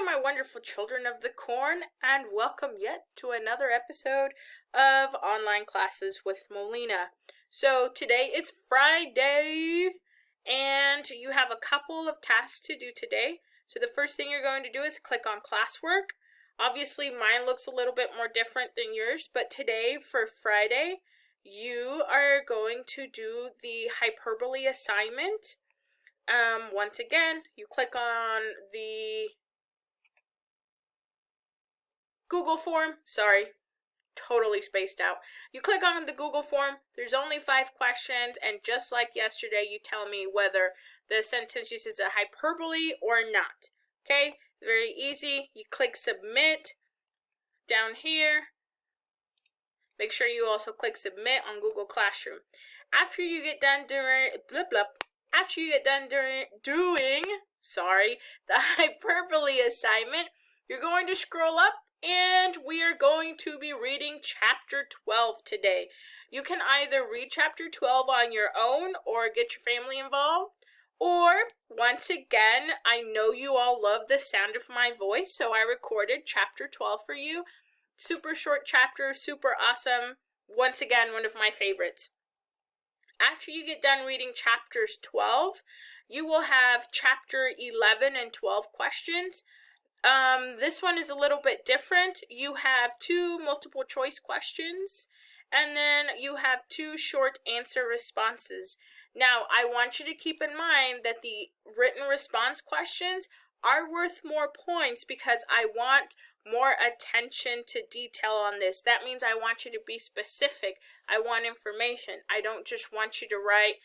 my wonderful children of the corn, and welcome yet to another episode of Online Classes with Molina. So today is Friday, and you have a couple of tasks to do today. So the first thing you're going to do is click on classwork. Obviously, mine looks a little bit more different than yours, but today, for Friday, you are going to do the hyperbole assignment. Once again, you click on the Google form. Sorry, totally spaced out. You click on the Google form. There's only 5 questions, and just like yesterday, you tell me whether the sentence uses a hyperbole or not. Okay, very easy. You click submit down here. Make sure you also click submit on Google Classroom. After you get done doing the hyperbole assignment, you're going to scroll up and we are going to be reading chapter 12 today. You can either read chapter 12 on your own or get your family involved. Or, once again, I know you all love the sound of my voice, so I recorded chapter 12 for you. Super short chapter, super awesome. Once again, one of my favorites. After you get done reading chapters 12, you will have chapter 11 and 12 questions. This one is a little bit different. You have 2 multiple choice questions, and then you have 2 short answer responses. Now, I want you to keep in mind that the written response questions are worth more points because I want more attention to detail on this. That means I want you to be specific. I want information. I don't just want you to write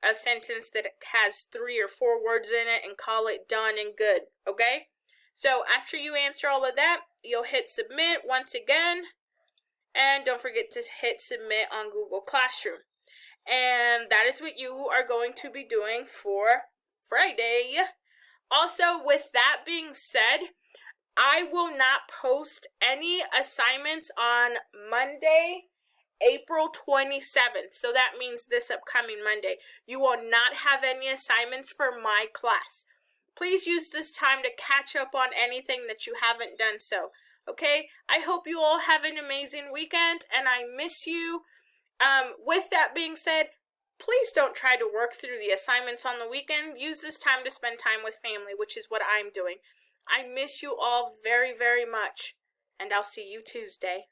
a sentence that has 3 or 4 words in it and call it done and good, okay? So after you answer all of that, you'll hit submit once again, and don't forget to hit submit on Google Classroom. And that is what you are going to be doing for Friday. Also, with that being said, I will not post any assignments on Monday, April 27th. So that means this upcoming Monday. You will not have any assignments for my class. Please use this time to catch up on anything that you haven't done so. Okay? I hope you all have an amazing weekend, and I miss you. With that being said, please don't try to work through the assignments on the weekend. Use this time to spend time with family, which is what I'm doing. I miss you all very, very much, and I'll see you Tuesday.